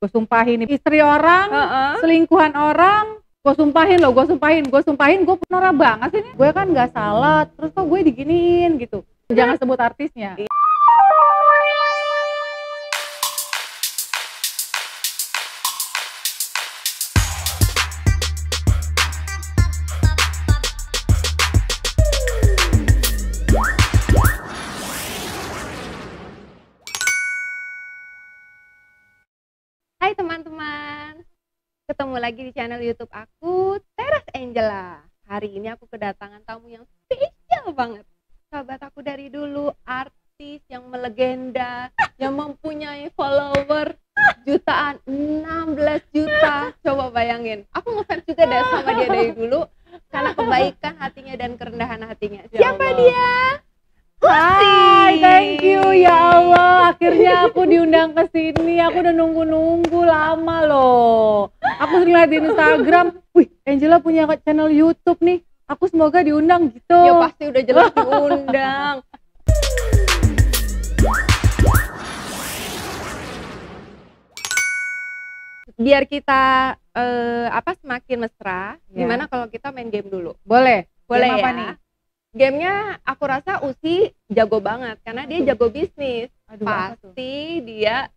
gue sumpahin istri orang, selingkuhan orang, gue sumpahin, gue penora banget sih. Gue kan nggak salah, terus kok gue diginiin gitu. Jangan sebut artisnya. Hai teman-teman, ketemu lagi di channel YouTube aku, Teras Angela. Hari ini aku kedatangan tamu yang spesial banget. Sahabat aku dari dulu, artis yang melegenda, yang mempunyai follower jutaan, 16 juta. Coba bayangin, aku ngefans juga deh sama dia dari dulu karena kebaikan hatinya dan kerendahan hatinya. Siapa dia? Hai, thank you ya Allah. Akhirnya aku diundang ke sini. Aku udah nunggu lama loh. Aku sering lihat di Instagram, wih, Angela punya channel YouTube nih. Aku semoga diundang gitu. Ya pasti udah jelas diundang. Biar kita semakin mesra, Ya. gimana kalau kita main game dulu? Boleh Boleh game ya? apa nih? Gamenya aku rasa Usi jago banget karena dia jago bisnis. Aduh, apa tuh? Pasti dia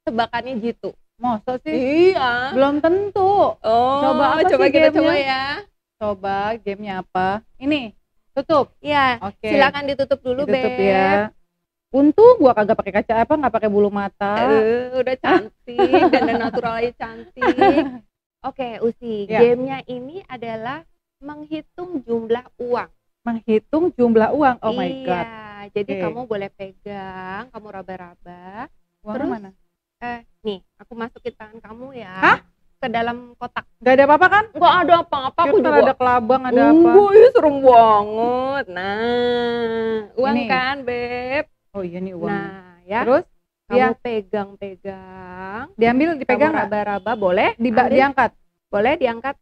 tebakannya gitu. Masa sih? Iya. Belum tentu. Oh, Coba apa coba sih kita gamenya? coba ya. Coba gamenya apa? Ini, tutup. Iya, Oke. silakan ditutup dulu, Ditutup Beb. ya. Untung gua kagak pakai kaca nggak pakai bulu mata. Udah cantik dan natural aja cantik. Oke, Usi, Ya. gamenya ini adalah menghitung jumlah uang. Menghitung jumlah uang. Oh my god. Iya, jadi Oke. kamu boleh pegang, kamu raba-raba. Uangnya Terus? mana? Nih, aku masukin tangan kamu ya. Hah? Ke dalam kotak. Gak ada apa-apa kan? Enggak ada apa-apa, aku Ntar juga. ada kelabang, ada apa? Enggak, ya serem banget. Nah, uang Ini. kan, Beb. Oh iya nih uang. Nah, ya. Terus Kamu ya. pegang-pegang. diambil, dipegang Kamu nggak? raba-raba, boleh? Diba- Ambil. diangkat. Boleh diangkat?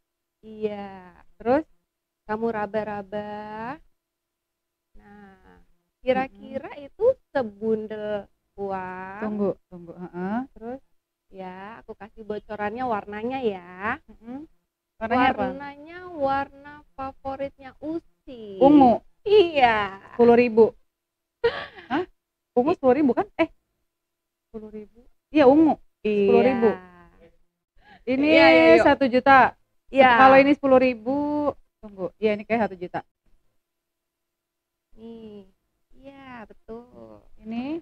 Iya. Terus Kamu raba-raba. Nah, kira-kira itu sebundel uang. tunggu. Heeh. Terus ya, aku kasih bocorannya warnanya ya. Warnanya apa? Warnanya warna favoritnya Usi. Ungu. Iya. 10.000. Hah? Ungu 10.000 kan? 10.000. Iya ungu. 10.000. Ini Iya, iya, yuk. 1 juta. Iya. Kalau ini 10.000, tunggu. Iya ini kayak 1 juta. Nih. Iya, betul. Ini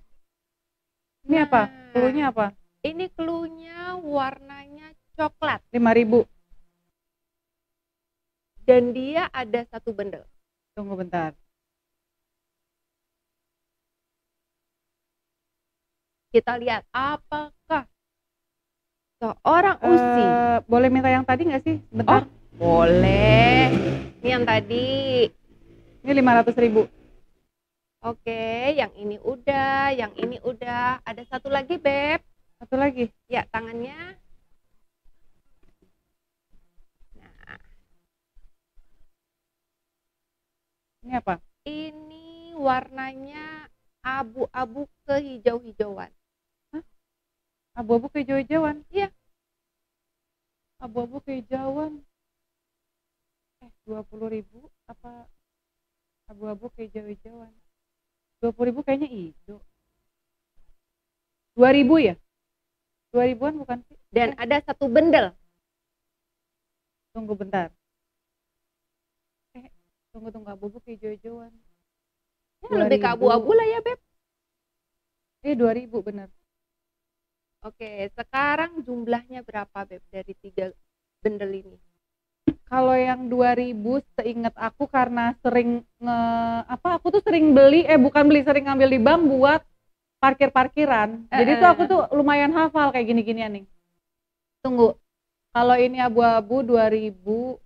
Nah, apa? Cluenya apa? Ini cluenya warnanya coklat 5.000. dan dia ada satu bendel. Tunggu bentar. Kita lihat apakah seorang Usi. Boleh minta yang tadi nggak sih? Bentar. Boleh. Ini yang tadi. Ini 500.000. Oke, yang ini udah, yang ini udah. Ada satu lagi, Beb. Satu lagi. Ya, tangannya. Nah, Ini apa? ini warnanya abu-abu kehijau-hijauan. Abu-abu kehijau-hijauan. Iya. Abu-abu kehijauan. 20.000 apa? Abu-abu kehijau-hijauan. 20.000 kayaknya hijau. 2.000 ya? 2.000-an bukan sih? Dan ada satu bendel. Tunggu bentar. Tunggu abu-abu kehijau-hijauan. Ya, lebih ke 2.000. abu-abu lah ya, Beb. 2.000 bener. Oke, sekarang jumlahnya berapa, Beb, dari 3 bendel ini? Kalau yang 2.000 seingat aku karena sering aku tuh sering beli, sering ngambil di bank buat parkiran. Jadi tuh aku tuh lumayan hafal kayak gini-ginian nih. Tunggu. Kalau ini abu-abu 2.200.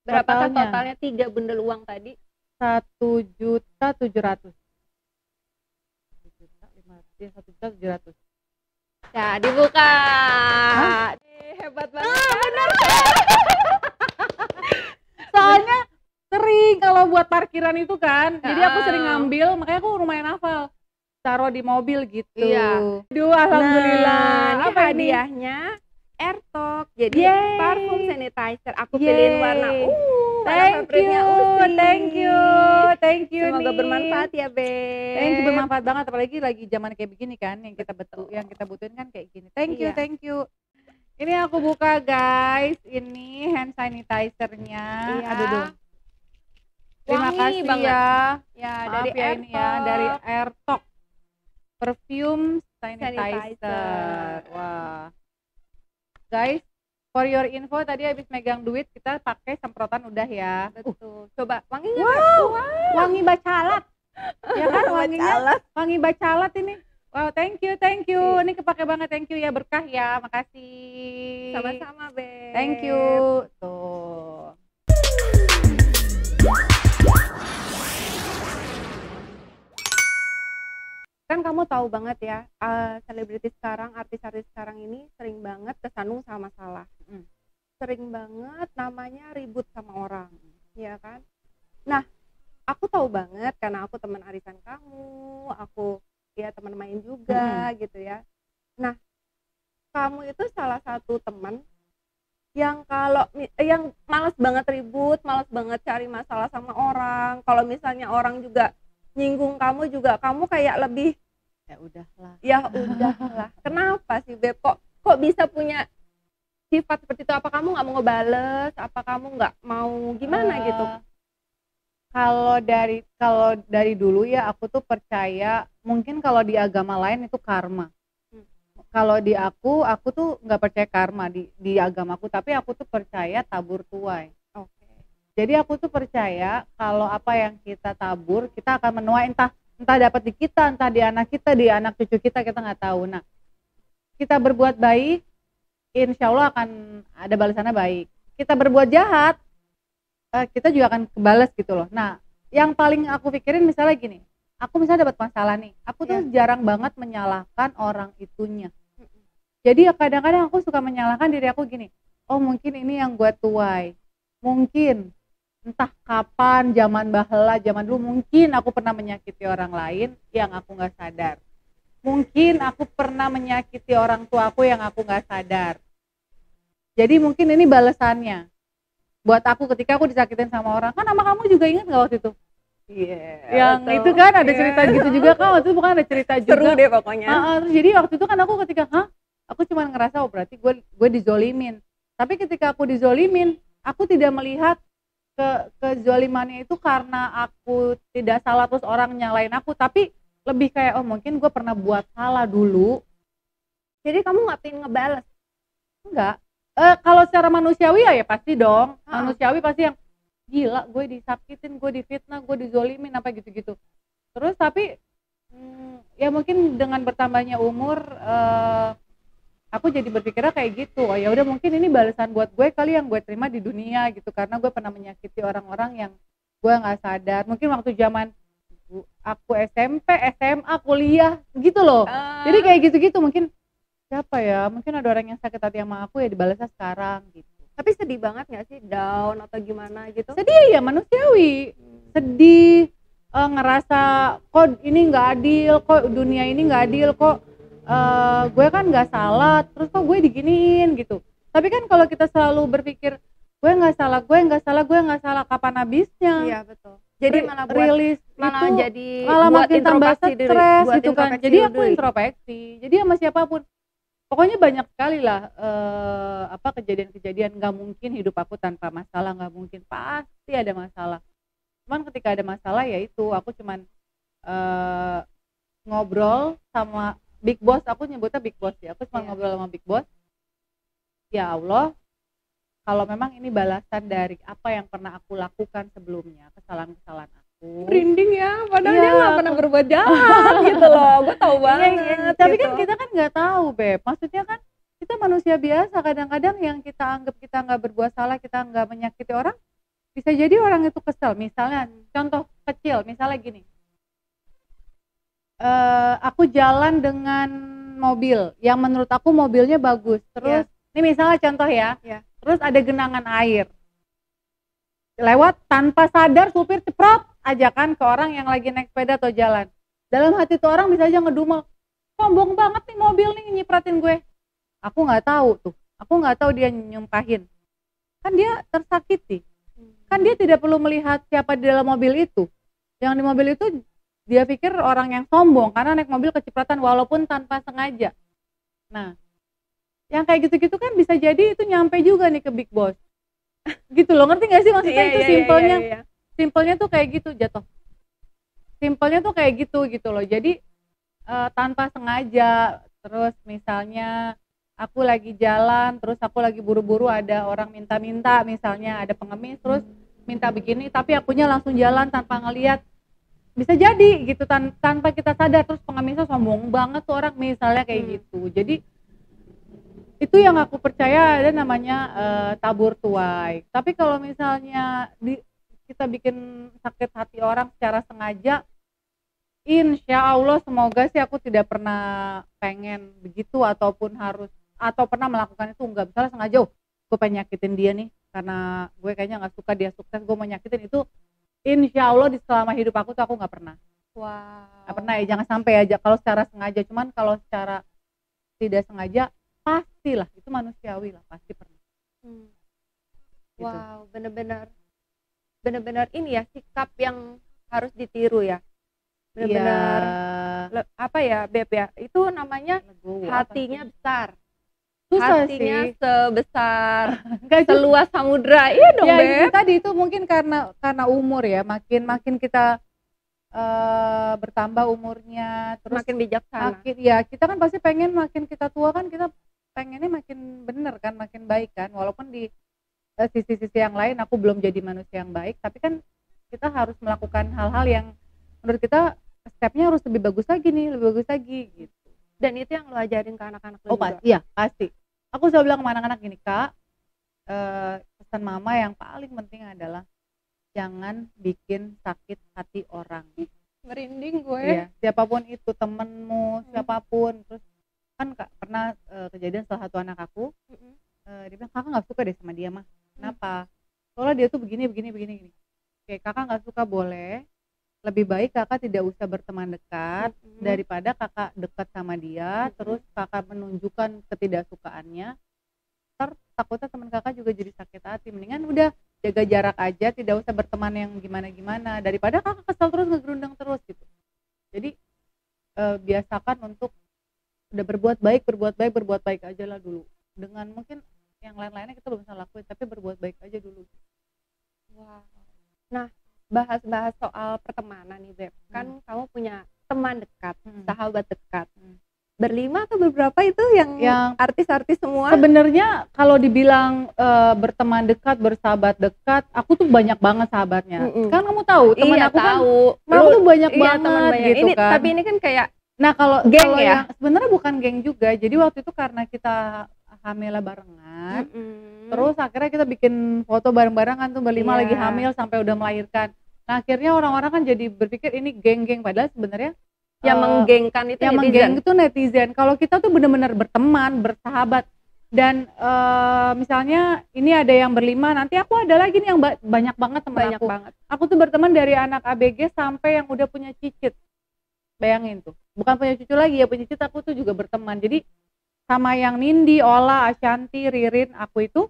Berapakah totalnya 3 bendel uang tadi? 1.700.000. 1.700.000. Ya, dibuka. Hah? Hebat banget. Bener. Soalnya sering kalau buat parkiran itu kan. Jadi aku sering ngambil, makanya aku lumayan hafal. taruh di mobil gitu. Iya. Duh, alhamdulillah. Nah, ini Apa ini? hadiahnya AirTalk. Jadi Yeay. parfum sanitizer. Aku Yeay. pilihin warna warna Thank favoritnya you, Usri. thank you Semoga nih. bermanfaat ya, Beb. Thank you, bermanfaat banget apalagi lagi zaman kayak begini kan, yang kita yang kita butuhin kan kayak gini. Thank you, Iya. thank you. Ini aku buka guys, ini hand sanitizer-nya. Iya. Aduh dong. Terima Wangi kasih banget. ya. Ya, Maaf dari ya ini ya, dari AirTalk. AirTalk. Perfume sanitizer. Sanitizer. Wah. Guys, for your info tadi habis megang duit kita pakai semprotan udah ya. Betul. Coba wangi nggak? Wow, wangi bacalat. Ya kan wanginya Bacalat. wangi bacalat ini. Wow, thank you. Ini kepake banget, thank you ya, berkah ya, makasih. Sama-sama, Beb. Thank you. Tuh. Kan kamu tahu banget ya, selebriti sekarang, artis-artis sekarang ini sering banget kesandung sama masalah. Sering banget namanya ribut sama orang, ya kan? Nah, aku tahu banget karena aku teman arisan kamu, aku ya teman main juga gitu ya. Nah, kamu itu salah satu teman yang yang malas banget ribut, malas banget cari masalah sama orang. Kalau misalnya orang juga nyinggung kamu juga, kamu kayak lebih ya udahlah. Kenapa sih, Beb? Kok bisa punya sifat seperti itu? Apa kamu nggak mau ngebales? Apa kamu nggak mau gimana gitu? Kalau dari dulu ya aku tuh percaya, mungkin kalau di agama lain itu karma. Kalau di aku tuh nggak percaya karma di agamaku, tapi aku tuh percaya tabur tuai. Oke. Jadi aku tuh percaya kalau apa yang kita tabur kita akan menuai, entah dapat di kita, entah di anak kita, di anak cucu kita nggak tahu. Nah, kita berbuat baik, insya Allah akan ada balasannya baik. Kita berbuat jahat, kita juga akan kebalas gitu loh. Nah, yang paling aku pikirin misalnya gini, aku misalnya dapat masalah nih, aku tuh jarang banget menyalahkan orang itunya. Jadi kadang-kadang aku suka menyalahkan diri aku gini, oh mungkin ini yang gue tuai, mungkin entah kapan, zaman baheula, zaman dulu mungkin aku pernah menyakiti orang lain yang aku nggak sadar. Mungkin aku pernah menyakiti orang tua aku yang aku nggak sadar. Jadi mungkin ini balasannya buat aku ketika aku disakitin sama orang. Kan sama kamu juga ingat nggak waktu itu? Iya. Yang betul. Itu kan ada cerita gitu juga kan, waktu itu bukan ada cerita juga. Seru deh pokoknya. Terus jadi waktu itu kan aku ketika, aku cuma ngerasa oh berarti gue dizolimin. Tapi ketika aku dizolimin, aku tidak melihat kezolimannya itu karena aku tidak salah terus orang nyalain aku, tapi lebih kayak oh mungkin gue pernah buat salah dulu. Jadi kamu nggak pengen ngebales? Enggak. Kalau secara manusiawi ya pasti dong. Manusiawi pasti yang gila gue disakitin, gue difitnah, gue dizolimin apa gitu-gitu. Terus tapi ya mungkin dengan bertambahnya umur aku jadi berpikirnya kayak gitu. Oh ya udah mungkin ini balasan buat gue kali yang gue terima di dunia gitu, karena gue pernah menyakiti orang-orang yang gue nggak sadar. Mungkin waktu zaman aku SMP, SMA, kuliah gitu loh. Jadi kayak gitu-gitu mungkin siapa ya, mungkin ada orang yang sakit hati sama aku ya dibalasnya sekarang gitu. Tapi sedih banget gak sih, down atau gimana gitu? Sedih ya, manusiawi. Sedih, ngerasa kok ini nggak adil, kok dunia ini nggak adil, kok gue kan nggak salah, terus kok gue diginiin gitu. Tapi kan kalau kita selalu berpikir gue nggak salah, kapan habisnya? Iya betul. Jadi malah malah makin tambah stres gitu kan. Jadi aku introspeksi. Jadi sama siapapun. Pokoknya banyak sekali lah kejadian-kejadian. Nggak mungkin hidup aku tanpa masalah, nggak mungkin, pasti ada masalah. Cuman ketika ada masalah ya itu aku cuman ngobrol sama Big Boss, aku nyebutnya Big Boss ya. Aku cuma ngobrol sama Big Boss. Ya Allah, kalau memang ini balasan dari apa yang pernah aku lakukan sebelumnya, kesalahan-kesalahan aku. Merinding ya, padahal dia nggak pernah berbuat jahat gitu loh. Gue tahu banget. Tapi gitu. kan kita kan nggak tahu, Beb. Maksudnya kan kita manusia biasa. Kadang-kadang yang kita anggap kita nggak berbuat salah, kita nggak menyakiti orang, bisa jadi orang itu kesel. Misalnya, contoh kecil, misalnya gini. Aku jalan dengan mobil yang menurut aku mobilnya bagus. Terus, ini misalnya contoh ya. Terus ada genangan air. Lewat tanpa sadar supir ceprot aja kan ke orang yang lagi naik sepeda atau jalan. Dalam hati tuh orang bisa aja ngedumel, sombong banget nih mobil nih nyipratin gue. Aku nggak tahu tuh, aku nggak tahu dia nyumpahin. Kan dia tersakiti, kan dia tidak perlu melihat siapa di dalam mobil itu. Yang di mobil itu dia pikir orang yang sombong karena naik mobil kecipratan walaupun tanpa sengaja. Nah, yang kayak gitu-gitu kan bisa jadi itu nyampe juga nih ke Big Boss. Gitu loh, ngerti gak sih maksudnya? Itu simpelnya. Simpelnya tuh kayak gitu jatuh. Simpelnya tuh kayak gitu loh. Jadi tanpa sengaja, terus misalnya aku lagi jalan, terus aku lagi buru-buru ada orang minta-minta, misalnya ada pengemis terus minta begini, tapi akunya langsung jalan tanpa ngeliat. Bisa jadi gitu tanpa kita sadar, terus pengemisnya sombong banget tuh orang misalnya kayak gitu. Jadi itu yang aku percaya ada namanya tabur tuai. Tapi kalau misalnya kita bikin sakit hati orang secara sengaja, insya Allah semoga sih aku tidak pernah pengen begitu ataupun harus atau pernah melakukan itu. Enggak, misalnya sengaja gue pengen nyakitin dia nih karena gue kayaknya nggak suka dia sukses, gue mau nyakitin. Itu insya Allah di selama hidup aku tuh aku nggak pernah. Nggak pernah ya, jangan sampai aja kalau secara sengaja. Cuman kalau secara tidak sengaja pastilah, itu manusiawi lah, pasti pernah. Gitu. Wow, bener-bener ini ya sikap yang harus ditiru ya. Bener-bener apa ya Beb ya, itu namanya hatinya besar. Susah hatinya sih. Sebesar seluas samudra. Iya dong ya, Beb. itu tadi itu mungkin karena umur ya, makin kita bertambah umurnya, terus makin bijaksana. Ya kita kan pasti pengen makin kita tua kan kita pengennya makin bener kan, makin baik kan, walaupun di sisi-sisi yang lain aku belum jadi manusia yang baik, tapi kan kita harus melakukan hal-hal yang menurut kita stepnya harus lebih bagus lagi nih, lebih bagus lagi gitu. Dan itu yang lo ajarin ke anak-anak lo juga? Iya pasti. Aku selalu bilang ke anak-anak gini, Kak, pesan mama yang paling penting adalah jangan bikin sakit hati orang. Merinding gue. Iya, siapapun itu, temenmu, siapapun. Terus kan Kak, pernah kejadian salah satu anak aku, dia bilang kakak nggak suka deh sama dia mah. Kenapa? Soalnya dia tuh begini. Oke, kakak nggak suka boleh. Lebih baik kakak tidak usah berteman dekat daripada kakak dekat sama dia, terus kakak menunjukkan ketidaksukaannya. Takutnya teman kakak juga jadi sakit hati. Mendingan udah jaga jarak aja, tidak usah berteman yang gimana daripada kakak kesel terus ngegerundeng terus gitu. Jadi biasakan untuk udah berbuat baik aja lah dulu. Dengan mungkin yang lain-lainnya kita belum bisa lakuin, tapi berbuat baik aja dulu. Wow. Nah, bahas soal pertemanan nih Beb. Kan kamu punya teman dekat, sahabat dekat. Berlima atau beberapa itu yang artis-artis semua? Sebenarnya kalau dibilang berteman dekat, bersahabat dekat, aku tuh banyak banget sahabatnya. Kan kamu tahu teman aku tahu. Kan aku tuh banyak banget gitu ini, kan. Tapi ini kan kayak kalau geng ya. Sebenarnya bukan geng juga. Jadi waktu itu karena kita hamil barengan, terus akhirnya kita bikin foto bareng-bareng kan tuh berlima lagi hamil sampai udah melahirkan. Nah akhirnya orang-orang kan jadi berpikir ini geng-geng, padahal sebenarnya yang menggengkan itu yang menggeng itu netizen. Kalau kita tuh benar-benar berteman, bersahabat, dan misalnya ini ada yang berlima, nanti aku ada lagi nih yang banyak banget teman aku. Aku tuh berteman dari anak ABG sampai yang udah punya cicit. Bayangin tuh, bukan punya cucu lagi ya, punya cicit aku tuh juga berteman. Jadi sama yang Nindi, Ola, Ashanti, Ririn, aku itu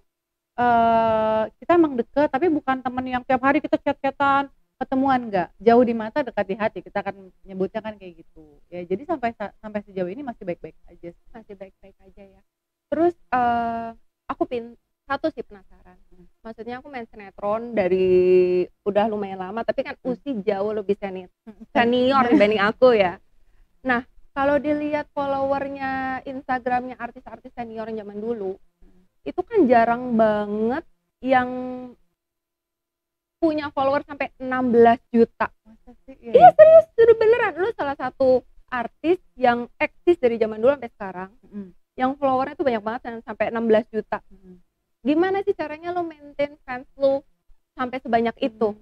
kita emang deket, tapi bukan temen yang tiap hari kita chat-chatan, ketemuan, enggak. Jauh di mata, dekat di hati, kita akan nyebutnya kan kayak gitu. Ya, jadi sampai sejauh ini masih baik-baik aja. Masih baik-baik aja ya. Terus aku satu sih penasaran. Maksudnya aku main sinetron dari udah lumayan lama, tapi kan usia jauh lebih senior dibanding aku ya. Nah, kalau dilihat followernya Instagramnya artis-artis senior zaman dulu, itu kan jarang banget yang punya follower sampai 16 juta. Masa sih? Iya serius, sudah beneran. Lu salah satu artis yang eksis dari zaman dulu sampai sekarang, yang followernya tuh banyak banget dan sampai 16 juta. Gimana sih caranya lo maintain fans lo sampai sebanyak itu?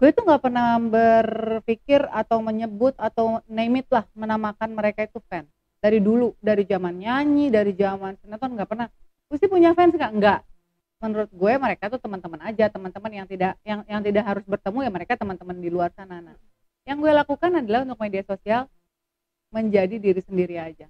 Gue tuh nggak pernah berpikir atau menyebut atau name it lah, menamakan mereka itu fans. Dari dulu, dari zaman nyanyi, dari zaman sinetron nggak pernah. Gue sih punya fans nggak. Menurut gue mereka tuh teman-teman aja, teman-teman yang tidak harus bertemu ya, mereka teman-teman di luar sana. Nah, Yang gue lakukan adalah untuk media sosial menjadi diri sendiri aja.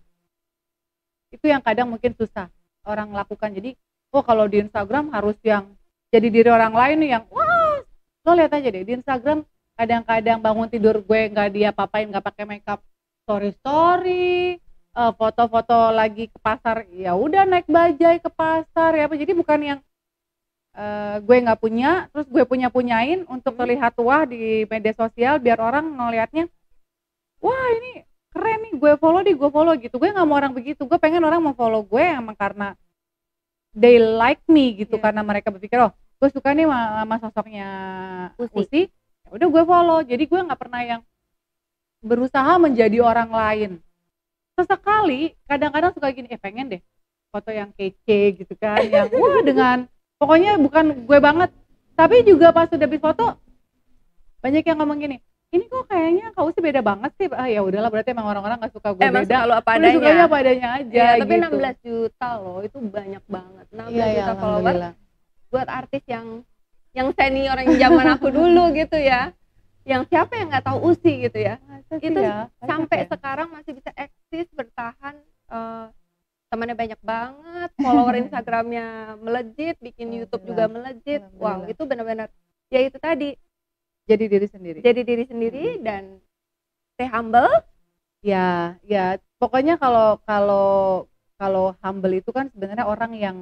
Itu yang kadang mungkin susah orang lakukan. Jadi, kalau di Instagram harus yang jadi diri orang lain nih yang wah, lo lihat aja deh di Instagram kadang-kadang bangun tidur gue nggak dia papain, nggak pakai makeup, story, foto-foto lagi ke pasar, ya udah naik bajai ke pasar ya apa. Jadi bukan yang gue nggak punya, terus gue punyain untuk terlihat wah di media sosial biar orang ngelihatnya, wah ini keren nih, gue follow gitu. Gue nggak mau orang begitu, gue pengen orang mau follow gue emang karena they like me gitu, karena mereka berpikir oh gue suka nih sama sosoknya Usi, ya udah gue follow. Jadi gue nggak pernah yang berusaha menjadi orang lain. Sesekali kadang-kadang suka gini, pengen deh foto yang kece gitu kan, yang wah dengan pokoknya bukan gue banget. Tapi juga pas udah habis foto banyak yang ngomong gini, ini kok kayaknya Kak Usi beda banget sih. Ya udahlah, berarti emang orang-orang gak suka gue emang beda. Emang apa adanya. Sukanya apa adanya aja tapi gitu. 16 juta loh, itu banyak banget. 16 Iya, juta follower buat artis yang senior yang zaman aku dulu gitu ya. Yang siapa yang nggak tahu Usi gitu ya. Itu ya, sampai sekarang masih bisa eksis, bertahan, temannya banyak banget, follower Instagramnya melejit, bikin YouTube juga melejit. Wow, itu benar-benar ya itu tadi, jadi diri sendiri dan stay humble. Ya pokoknya kalau humble itu kan sebenarnya orang yang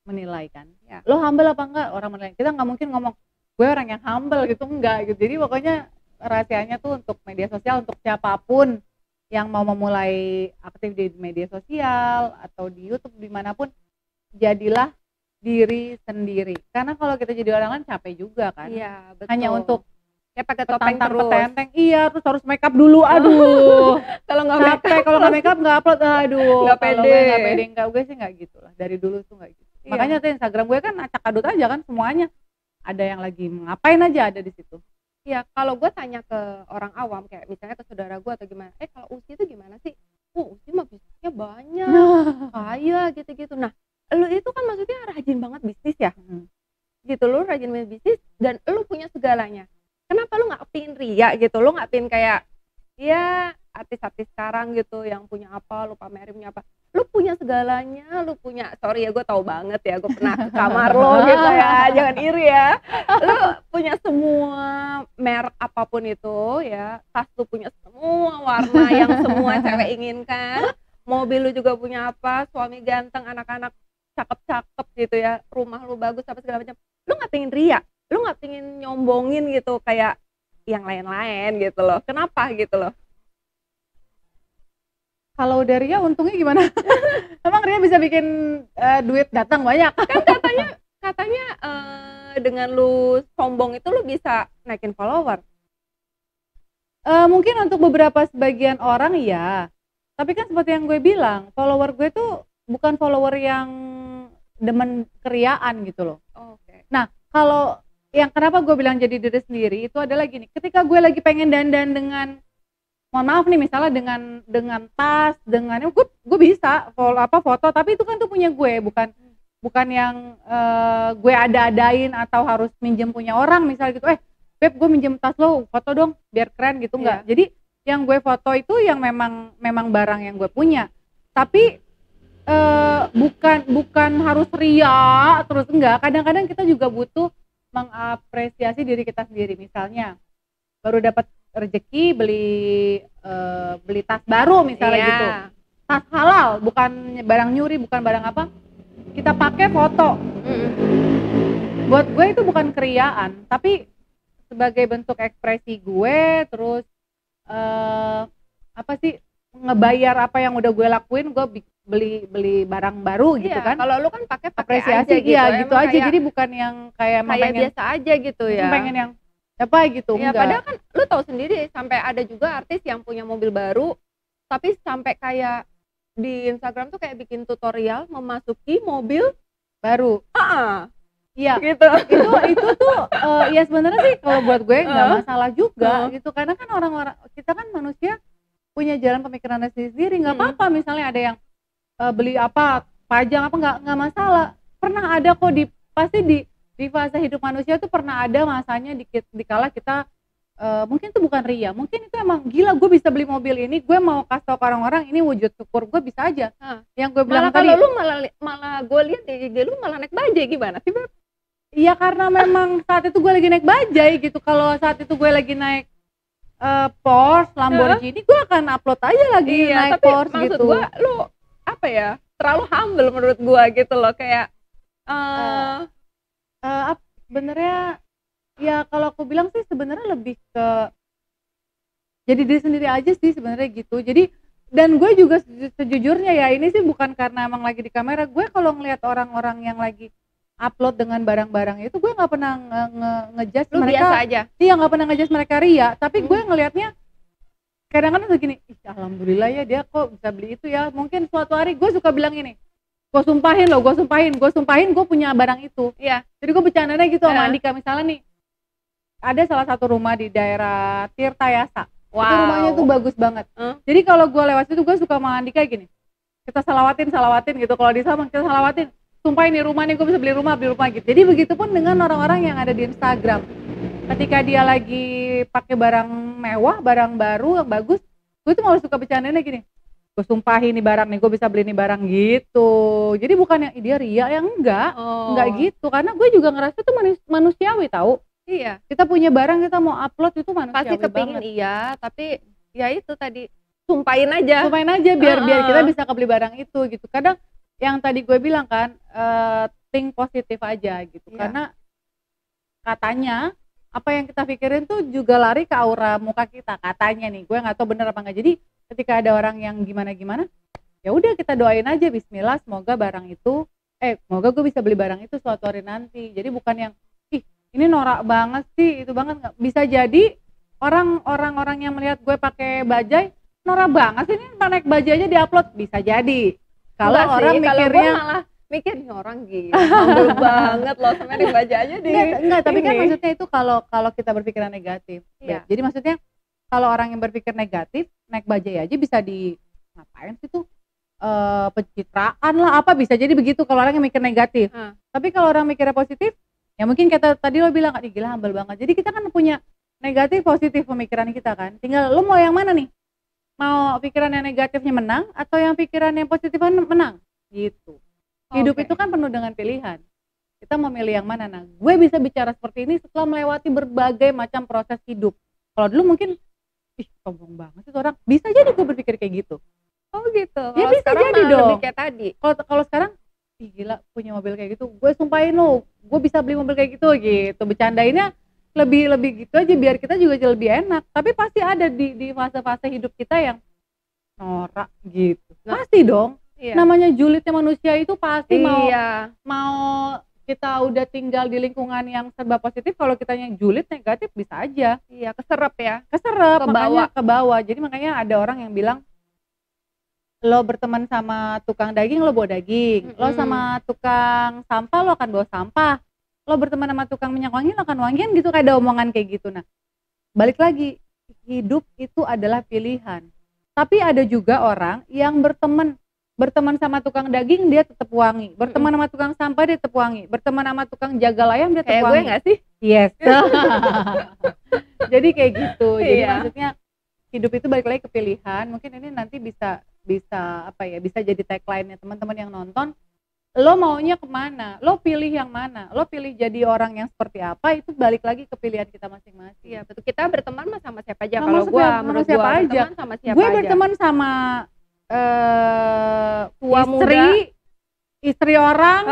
menilai kan ya. Lo humble apa enggak, orang menilai. Kita nggak mungkin ngomong gue orang yang humble gitu, enggak gitu. Jadi pokoknya rahasianya tuh untuk media sosial, untuk siapapun yang mau memulai aktif di media sosial atau di YouTube dimanapun, jadilah diri sendiri. Karena kalau kita jadi orang lain capek juga kan. Iya, betul. Hanya untuk kayak pakai topeng terus. Petenteng, iya, terus harus make up dulu, aduh. Kalau nggak capek, kalau nggak make up nggak upload, aduh. Nggak pede. Nggak, gue sih nggak gitu lah. Dari dulu tuh nggak gitu. Iya. Makanya tuh Instagram gue kan acak adut aja kan semuanya. Ada yang lagi ngapain aja ada di situ. Iya, kalau gue tanya ke orang awam kayak misalnya ke saudara gue atau gimana, kalau Usi itu gimana sih? Usi mah bisnisnya banyak, kaya gitu-gitu. Nah, lu itu kan maksudnya rajin banget bisnis ya, gitu. Lu rajin banget bisnis dan lu punya segalanya. Kenapa lu nggak pingin ria gitu? Lu nggak pingin kayak ya artis-artis sekarang gitu yang punya apa, lu pamerin punya apa? Lu punya segalanya, lu punya, sorry ya gue tahu banget ya, gue pernah ke kamar lo gitu ya, jangan iri ya. Lu punya semua merek apapun itu ya, tas lu punya semua warna yang semua cewek inginkan, mobil lu juga punya apa, suami ganteng, anak-anak cakep-cakep gitu ya, rumah lu bagus apa segala macam. Lu nggak pingin ria, lu nggak pingin nyombongin gitu kayak yang lain-lain gitu loh. Kenapa gitu loh? Kalau udah ria untungnya gimana? Emang ria bisa bikin duit datang banyak? Kan katanya dengan lu sombong itu lu bisa naikin follower. Mungkin untuk beberapa sebagian orang ya. Tapi kan seperti yang gue bilang, follower gue tuh bukan follower yang demen keriaan gitu loh. Oke. Nah, kalau yang kenapa gue bilang jadi diri sendiri itu adalah gini, ketika gue lagi pengen dandan dengan, mohon maaf nih, misalnya dengan tas, dengan gue bisa foto, tapi itu kan tuh punya gue, bukan yang gue ada-adain atau harus minjem punya orang misalnya gitu. Beb, gue minjem tas lo, foto dong biar keren gitu, enggak. Yeah. Jadi yang gue foto itu yang memang barang yang gue punya. Tapi bukan harus ria terus, enggak. Kadang-kadang kita juga butuh mengapresiasi diri kita sendiri. Misalnya baru dapat rezeki beli tas baru misalnya gitu, tas halal, bukan barang nyuri, bukan barang apa, kita pakai foto. Buat gue itu bukan keriaan, tapi sebagai bentuk ekspresi gue, terus ngebayar apa yang udah gue lakuin, gue beli barang baru gitu kan. Kalau lu kan pakai apresiasi aja gitu aja, jadi bukan yang kayak biasa aja gitu ya, pengen yang apa gitu, ya, enggak. Padahal kan lu tahu sendiri, sampai ada juga artis yang punya mobil baru tapi sampai kayak di Instagram tuh kayak bikin tutorial memasuki mobil baru. Iya gitu. itu tuh ya sebenarnya sih kalau buat gue nggak masalah juga gitu, karena kan orang-orang kita kan manusia punya jalan pemikirannya sendiri, nggak apa-apa. Misalnya ada yang beli apa pajang apa, nggak masalah. Pernah ada kok pasti di fase hidup manusia tuh pernah ada masanya dikala kita mungkin itu bukan ria, mungkin itu emang gila gue bisa beli mobil ini, gue mau kasih tau ke orang-orang ini wujud syukur gue, bisa aja. Yang gue bilang Malah kalau lu malah gue lihat di IG lu malah naik bajai, gimana sih Beb? Iya karena memang saat itu gue lagi naik bajai gitu. Kalau saat itu gue lagi naik Porsche, Lamborghini, gue akan upload aja lagi naik tapi Porsche maksud gitu. gue lu apa ya, terlalu humble menurut gue gitu loh, kayak sebenarnya ya kalau aku bilang sih sebenarnya lebih ke jadi diri sendiri aja sih sebenarnya gitu. Jadi dan gue juga sejujurnya ya ini sih bukan karena emang lagi di kamera, gue kalau ngelihat orang-orang yang lagi upload dengan barang-barang itu gue nggak pernah ngejudge mereka biasa aja. Iya nggak pernah ngejudge mereka ria, tapi gue ngelihatnya kadang-kadang segini, alhamdulillah ya dia kok bisa beli itu ya. Mungkin suatu hari gue suka bilang ini, gue sumpahin gue punya barang itu. Iya. Jadi gue bercandanya gitu sama Andika, misalnya nih ada salah satu rumah di daerah Tirtayasa. Wow. Itu rumahnya tuh bagus banget. Jadi kalau gue lewat situ gue suka sama Andika gini, kita salawatin gitu. Kalau di sana kita salawatin, sumpah ini rumah nih, gue bisa beli rumah gitu. Jadi begitupun dengan orang-orang yang ada di Instagram. Ketika dia lagi pakai barang mewah, barang baru yang bagus, gue tuh malah suka bercandanya gini, gue sumpahin nih barang nih, gue bisa beli nih barang gitu. Jadi bukan yang dia ria, yang enggak gitu. Karena gue juga ngerasa tuh manusiawi tahu. Iya. Kita punya barang, kita mau upload itu manusiawi pasti kepingin banget. Iya, tapi ya itu tadi sumpahin aja biar kita bisa kebeli barang itu gitu. Kadang yang tadi gue bilang kan, think positif aja gitu. Iya. Karena katanya apa yang kita pikirin tuh juga lari ke aura muka kita, katanya nih, gue nggak tahu bener apa nggak. Jadi ketika ada orang yang gimana ya udah kita doain aja, bismillah, semoga barang itu semoga gue bisa beli barang itu suatu hari nanti. Jadi bukan yang ini norak banget sih, itu banget. Nggak bisa jadi orang-orang yang melihat gue pakai bajai norak banget sih, ini naik bajai aja diupload, bisa jadi. Kalau orang mikirnya malah mikir nih orang gila, humble banget loh sampai naik bajai aja deh. Enggak, tapi kan maksudnya itu kalau kita berpikiran negatif. Iya. Jadi maksudnya kalau orang yang berpikir negatif, naik bajai aja bisa di ngapain sih tuh? Pencitraan lah apa, bisa jadi begitu kalau orang yang mikir negatif. Tapi kalau orang mikirnya positif, ya mungkin kata tadi lo bilang, gila humble banget. Jadi kita kan punya negatif positif pemikiran kita kan. Tinggal lo mau yang mana nih? Mau pikiran yang negatifnya menang atau yang pikiran yang positifnya menang? Gitu. Hidup itu kan penuh dengan pilihan. Kita mau milih yang mana? Nah, gue bisa bicara seperti ini setelah melewati berbagai macam proses hidup. Kalau dulu mungkin, sombong banget itu orang. Bisa jadi gue berpikir kayak gitu. Oh gitu. Ya bisa jadi dong. Lebih kayak tadi. Kalau sekarang, gila punya mobil kayak gitu. Gue sumpahin lo, gue bisa beli mobil kayak gitu. Bercandainnya lebih gitu aja biar kita juga lebih enak. Tapi pasti ada di fase-fase hidup kita yang norak gitu. Pasti dong. Iya. Namanya julidnya manusia itu pasti mau kita udah tinggal di lingkungan yang serba positif, kalau kita yang julid negatif bisa aja. Iya, keserap ke bawah. Jadi makanya ada orang yang bilang, lo berteman sama tukang daging lo bawa daging, lo sama tukang sampah lo akan bawa sampah, lo berteman sama tukang minyak wangi lo akan wangian gitu, kayak ada omongan kayak gitu. Nah balik lagi, hidup itu adalah pilihan. Tapi ada juga orang yang berteman sama tukang daging dia tetap wangi, berteman sama tukang sampah dia tetap wangi, berteman sama tukang jagal ayam dia tetap wangi. Kayak gue nggak sih? Yes. Jadi kayak gitu. Jadi maksudnya hidup itu balik lagi ke pilihan. Mungkin ini nanti bisa jadi tagline-nya teman-teman yang nonton. Lo maunya kemana? Lo pilih yang mana? Lo pilih jadi orang yang seperti apa? Itu balik lagi ke pilihan kita masing-masing. Iya betul. Kita berteman sama siapa aja. Kalau gue menurut gue berteman sama siapa aja. Gue berteman sama istri orang,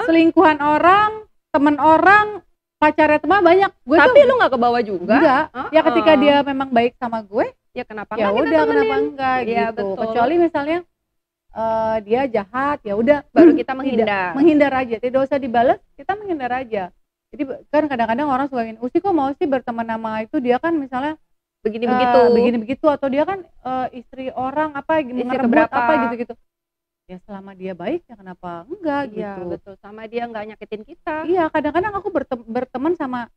selingkuhan orang, teman orang, pacarnya teman banyak. Tapi lu nggak ke bawah juga? Enggak. Ya ketika dia memang baik sama gue, ya kenapa ya udah kenapa enggak ya, gitu. Betul. Kecuali misalnya dia jahat, ya udah baru kita menghindar aja, tidak usah dibalas, kita menghindar aja. Jadi kan kadang-kadang orang suka ingin, kok mau sih berteman sama itu, dia kan misalnya begini begitu atau dia kan istri orang apa ngerebut apa gitu. Ya selama dia baik ya kenapa enggak gitu. Iya betul, sama dia nggak nyakitin kita. Iya, kadang-kadang aku berteman sama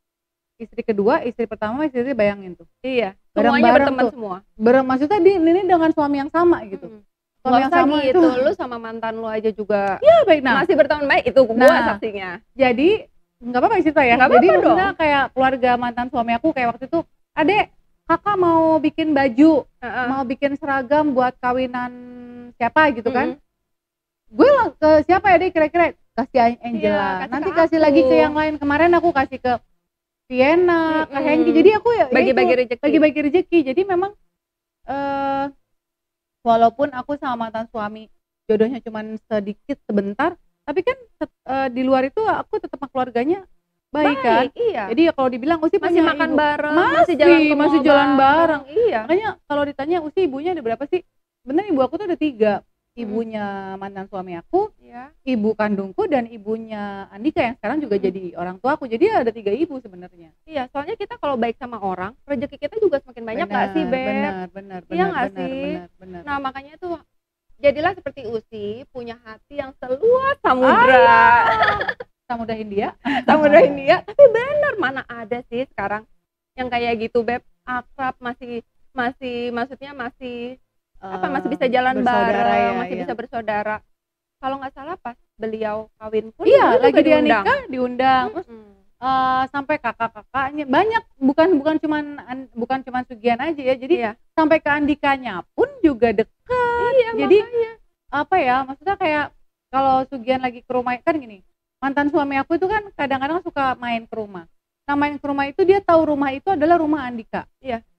istri kedua, istri pertama, istri bayangin tuh. Iya, semuanya berteman tuh. Semua. Maksudnya ini dengan suami yang sama gitu. Suami yang sama gitu, lu sama mantan lu aja juga. Iya baik, nah masih berteman baik, itu gua saksinya. Jadi nggak apa-apa cerita ya. Jadi maksudnya kayak keluarga mantan suami aku kayak waktu itu adek kakak mau bikin baju, mau bikin seragam buat kawinan siapa gitu kan. Gue ke siapa ya deh kira-kira, kasih Angela, nanti kasih lagi ke yang lain. Kemarin aku kasih ke Vienna, ke Hengki. Jadi aku ya bagi-bagi rezeki. Jadi memang walaupun aku sama mantan suami jodohnya cuman sedikit sebentar, tapi kan di luar itu aku tetap sama keluarganya baik kan. Iya. Jadi ya kalau dibilang Usi masih punya makan ibu, bareng, masih jalan bareng. Iya. Makanya kalau ditanya Usi ibunya ada berapa sih? Bener ibu aku tuh ada 3. Ibunya mantan suami aku, ibu kandungku, dan ibunya Andika yang sekarang juga jadi orang tua aku. Jadi ada 3 ibu sebenarnya. Iya, soalnya kita kalau baik sama orang, rezeki kita juga semakin banyak nggak sih, Beb? Benar. Iya nggak sih? Nah makanya tuh jadilah seperti Usi, punya hati yang seluas samudra. Samudra Hindia. Samudra Hindia. Tapi bener, mana ada sih sekarang yang kayak gitu, Beb? Akrab, masih maksudnya masih masih bisa jalan bareng, masih bisa bersaudara. Kalau nggak salah pas beliau kawin pun lagi dia nikah diundang. Sampai kakak-kakaknya banyak, bukan cuman Sugian aja ya. Jadi sampai ke Andikanya pun juga deket. Jadi makanya. Apa ya, maksudnya kayak kalau Sugian lagi ke rumah kan gini, mantan suami aku itu kan kadang-kadang suka main ke rumah. Nah main ke rumah itu dia tahu rumah itu adalah rumah Andika.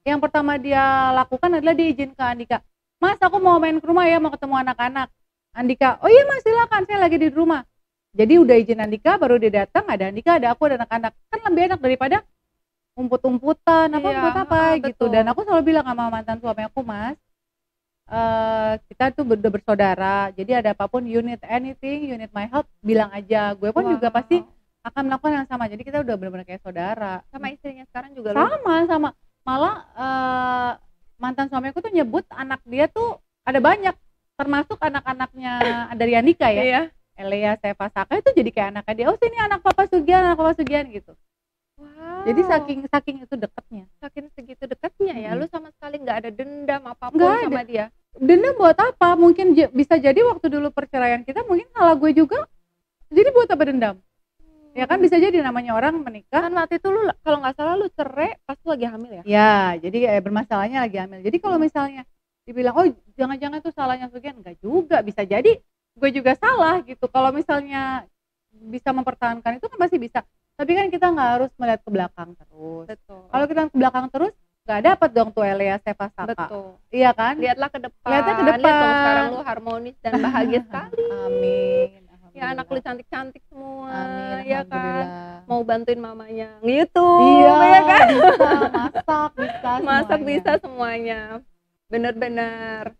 Yang pertama dia lakukan adalah dia izin ke Andika, Mas aku mau main ke rumah ya, mau ketemu anak-anak. Andika, oh iya Mas silakan, saya lagi di rumah. Jadi udah izin Andika, baru dia datang, ada Andika, ada aku, ada anak-anak. Kan lebih enak daripada umput-umputan, apa gitu. Dan aku selalu bilang sama mantan suami aku, Mas, kita tuh udah bersaudara. Jadi ada apapun, you need anything, you need my help, bilang aja. Gue pun juga pasti akan melakukan yang sama. Jadi kita udah benar-benar kayak saudara. Sama istrinya sekarang juga sama. Malah mantan suami aku tuh nyebut anak dia tuh ada banyak, termasuk anak-anaknya dari Andika ya. Elea, Seva, Saka itu jadi kayak anaknya dia. Oh sini anak Papa Sugian gitu. Wow. Jadi saking itu dekatnya. Saking segitu dekatnya ya. Lu sama sekali nggak ada dendam apapun sama dia. Dendam buat apa? Mungkin bisa jadi waktu dulu perceraian kita mungkin salah gue juga. Jadi buat apa dendam? Ya kan bisa jadi, namanya orang menikah. Kan waktu itu lu kalau nggak salah lu cerai pas lu lagi hamil ya? Ya, jadi bermasalahnya lagi hamil. Jadi kalau misalnya dibilang, oh jangan-jangan itu salahnya Sugian, enggak juga. Bisa jadi gue juga salah gitu. Kalau misalnya bisa mempertahankan itu kan pasti bisa. Tapi kan kita nggak harus melihat ke belakang terus. Betul. Kalau kita ke belakang terus, nggak dapat dong tuh Elea, Seva, Saka. Betul. Iya kan? Lihatlah ke depan. Lihat dong sekarang lu harmonis dan bahagia sekali. Amin. Ya anak lu cantik-cantik semua. Amin, ya kan. Mau bantuin mamanya YouTube. Iya ya kan? Masak bisa semuanya. Bener-bener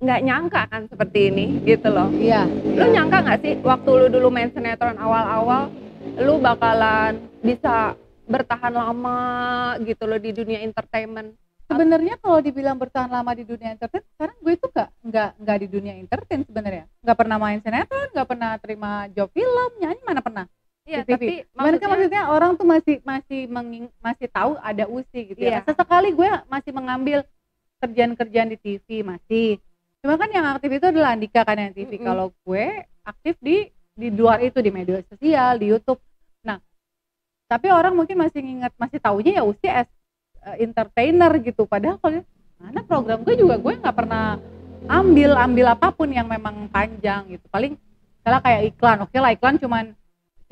nggak nyangka kan seperti ini gitu loh. Iya. Lu nyangka nggak sih waktu lu dulu main sinetron awal-awal lu bakalan bisa bertahan lama gitu loh di dunia entertainment? Sebenarnya kalau dibilang bertahan lama di dunia entertain, sekarang gue itu nggak di dunia entertain sebenarnya. Nggak pernah main sinetron, nggak pernah terima job film, nyanyi mana pernah. Iya, tapi maksudnya orang tuh masih tahu ada Usi gitu ya. Sesekali gue masih mengambil kerjaan-kerjaan di TV masih. Cuma kan yang aktif itu adalah Andika kan yang TV. Kalau gue aktif di luar itu, di media sosial, di YouTube. Nah, tapi orang mungkin masih taunya ya Usi as entertainer gitu. Padahal kalau mana program gue nggak pernah ambil apapun yang memang panjang gitu. Paling salah kayak iklan. Oke lah, iklan cuman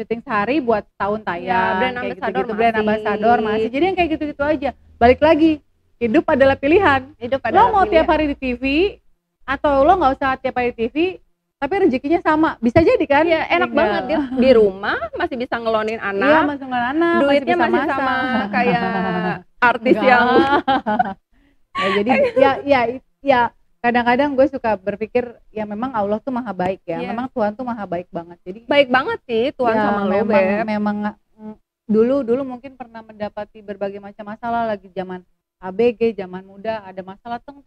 syuting sehari buat tahun tayang. Brand ambassador gitu. Brand ambassador masih. Jadi yang kayak gitu-gitu aja. Balik lagi, hidup adalah pilihan. Lo mau tiap hari di TV atau lo nggak usah tiap hari di TV tapi rezekinya sama, bisa jadi kan? Ya enak banget dia di rumah masih bisa ngelonin anak. Iya, masih ngelonin anak, duitnya masih sama kayak artis yang ya, jadi ya kadang-kadang gue suka berpikir ya memang Allah tuh maha baik ya. Memang Tuhan tuh maha baik banget. Jadi baik banget sih Tuhan sama lo, Beb. Memang dulu mungkin pernah mendapati berbagai macam masalah lagi zaman ABG, zaman muda, ada masalah teng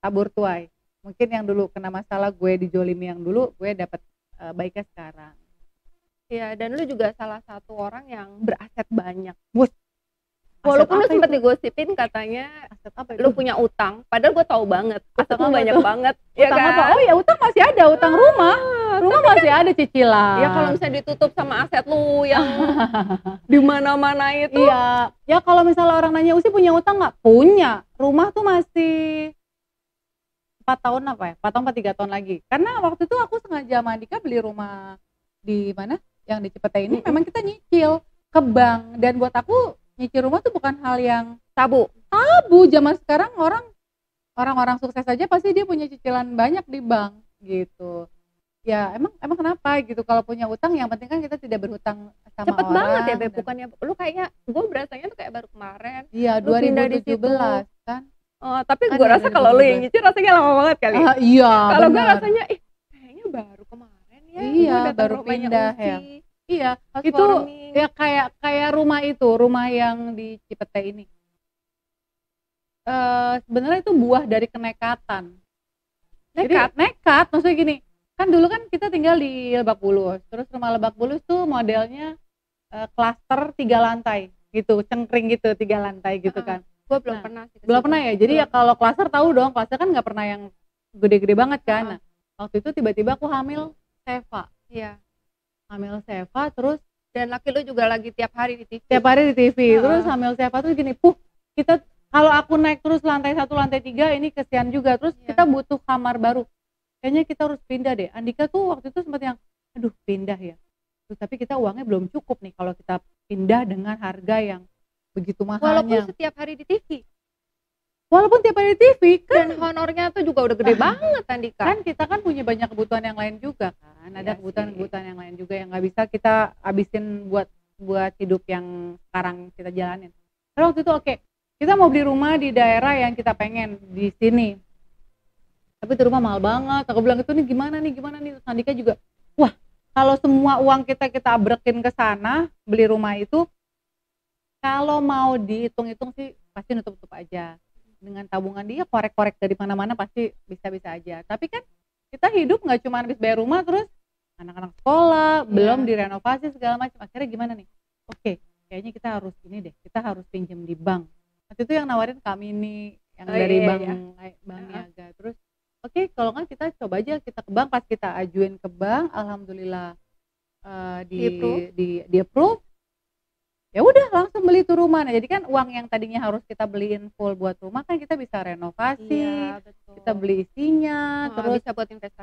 tabur tuai. Mungkin yang dulu kena masalah gue dijolimi yang dulu, gue dapat baiknya sekarang. Iya, dan lu juga salah satu orang yang beraset banyak. Walaupun lu sempat digosipin katanya aset apa itu? Lu punya utang, padahal gue tahu banget aset lu banyak banget. Utang apa? Oh ya utang masih ada, utang rumah. rumah masih ada cicilan. Ya kalau misalnya ditutup sama aset lu yang di mana-mana itu. Iya, ya kalau misalnya orang nanya Usi punya utang nggak? Punya. Rumah tuh masih 4 tahun apa ya? 4 tahun atau 3 tahun lagi. Karena waktu itu aku sengaja sama Andika beli rumah di mana? Yang di Cipete ini memang kita nyicil ke bank, dan buat aku nyicil rumah tuh bukan hal yang Tabu. zaman sekarang orang-orang sukses aja pasti dia punya cicilan banyak di bank gitu. Ya emang kenapa gitu, kalau punya utang yang penting kan kita tidak berhutang sama Cepet orang. banget ya Beb, bukannya lu kayaknya gue berasanya tuh kayak baru kemarin. Iya, Lu pindah di 2017 kan. Tapi Kan gue ya, rasa kalau lu yang nyicil rasanya lama banget kali. Iya, Kalau gue benar. rasanya kayaknya baru kemarin ya. Iya, gua datang baru rumahnya pindah Uci, ya. Iya, itu housewarming. ya kayak rumah yang di Cipete ini. Sebenarnya itu buah dari kenekatan. Nekat, maksudnya gini, kan dulu kan kita tinggal di Lebak Bulus, terus rumah Lebak Bulus tuh modelnya klaster 3 lantai gitu, cengkring gitu, 3 lantai gitu kan. Gue belum pernah sih. Belum pernah ya, jadi ya kalau klaster tahu dong, klaster kan nggak pernah yang gede-gede banget kan. Nah, waktu itu tiba-tiba aku hamil Seva. Iya. Hamil Seva, terus Dan laki lu juga lagi tiap hari di TV. tiap hari di TV, terus hamil Seva tuh gini, kita kalau aku naik terus lantai 1, lantai 3 ini kesian juga, terus kita butuh kamar baru. Kayaknya kita harus pindah deh. Andika tuh waktu itu sempat yang, aduh pindah ya. Terus tapi kita uangnya belum cukup nih kalau kita pindah dengan harga yang begitu mahalnya. Walaupun setiap hari di TV. Walaupun tiap hari di TV kan. Dan honornya tuh juga udah gede banget Andika. Kan kita kan punya banyak kebutuhan yang lain juga kan. Ada kebutuhan-kebutuhan yang lain juga yang nggak bisa kita habisin buat hidup yang sekarang kita jalanin. Karena waktu itu oke, kita mau beli rumah di daerah yang kita pengen di sini. Tapi itu rumah mahal banget. Aku bilang itu nih gimana nih. Terus Andika juga, wah kalau semua uang kita abrekin ke sana beli rumah itu, kalau mau dihitung-hitung sih pasti nutup-nutup aja. Dengan tabungan dia korek-korek dari mana-mana pasti bisa-bisa aja. Tapi kan kita hidup nggak cuma habis bayar rumah terus anak-anak sekolah, belum direnovasi segala macam. Akhirnya gimana nih? Oke, kayaknya kita harus kita harus pinjam di bank. Waktu itu yang nawarin kami nih yang dari bank Niaga. Terus oke, kalau nggak kita coba aja kita ke bank. Pas kita ajuin ke bank, alhamdulillah di approve. Ya udah langsung beli tuh rumah. Nah, jadi kan uang yang tadinya harus kita beliin full buat rumah kan kita bisa renovasi, kita beli isinya, terus bisa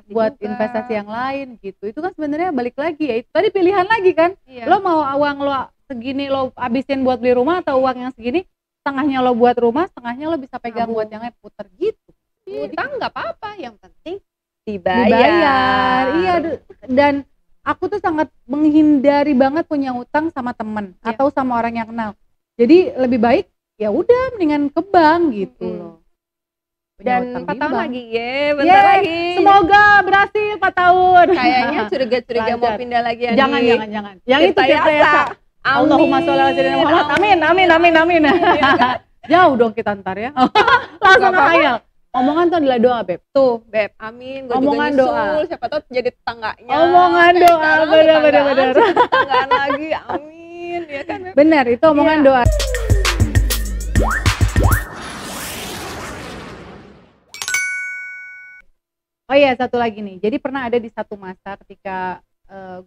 buat investasi yang lain gitu. Itu kan sebenarnya balik lagi ya, itu tadi pilihan lagi kan. Lo mau uang lo segini lo habisin buat beli rumah, atau uang yang segini setengahnya lo buat rumah, setengahnya lo bisa pegang buat yang lain, puter gitu. Utang nggak apa-apa, yang penting dibayar. Iya, dan aku tuh sangat menghindari banget punya utang sama temen atau sama orang yang kenal. Jadi lebih baik ya udah mendingan ke bank gitu loh. Dan 4 tahun lagi bentar lagi. Semoga berhasil 4 tahun. Kayaknya curiga-curiga mau pindah lagi ya. Jangan. Yang itu Tirta. Allahumma sholli ala sayyidina Muhammad. Amin. Jauh dong kita ntar ya. Langsung ngayal. Omongan tuh adalah doa, Beb. Tuh, Beb, amin. Gue juga nyusul, doa. Siapa tahu jadi tetangganya. Omongan doa, bener. Tetanggaan lagi, amin. Ya kan, Beb? Bener, itu omongan doa. Oh iya, satu lagi nih. Jadi pernah ada di satu masa ketika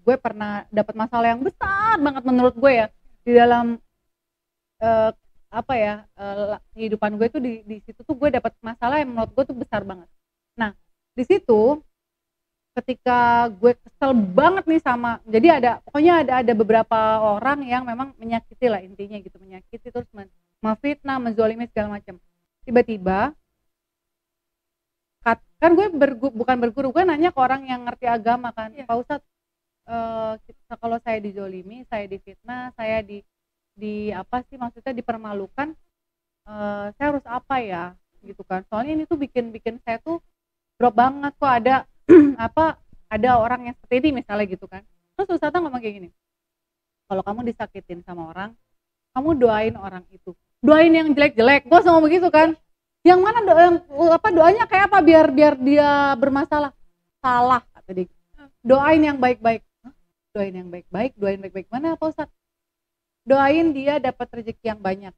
gue pernah dapat masalah yang besar banget menurut gue ya di dalam kehidupan gue tuh di situ tuh gue dapat masalah yang menurut gue tuh besar banget. Nah di situ ketika gue kesel banget nih sama, jadi ada beberapa orang yang memang menyakiti lah intinya gitu, menyakiti terus memfitnah, menzolimi segala macam. Tiba-tiba kan gue bukan berguru, gue nanya ke orang yang ngerti agama kan, Pak Ustadz, kalau saya dizolimi, saya difitnah, saya maksudnya dipermalukan, saya harus apa ya gitu kan, soalnya ini tuh bikin saya tuh drop banget kok ada ada orang yang seperti ini misalnya gitu kan. Terus Ustadz ngomong kayak gini, kalau kamu disakitin sama orang, kamu doain orang itu, doain yang jelek-jelek. Gue ngomong begitu kan, yang mana doanya kayak apa biar dia bermasalah? Salah kata dia. Doain yang baik-baik. Doain yang baik-baik mana Pak Ustadz? Doain dia dapat rezeki yang banyak.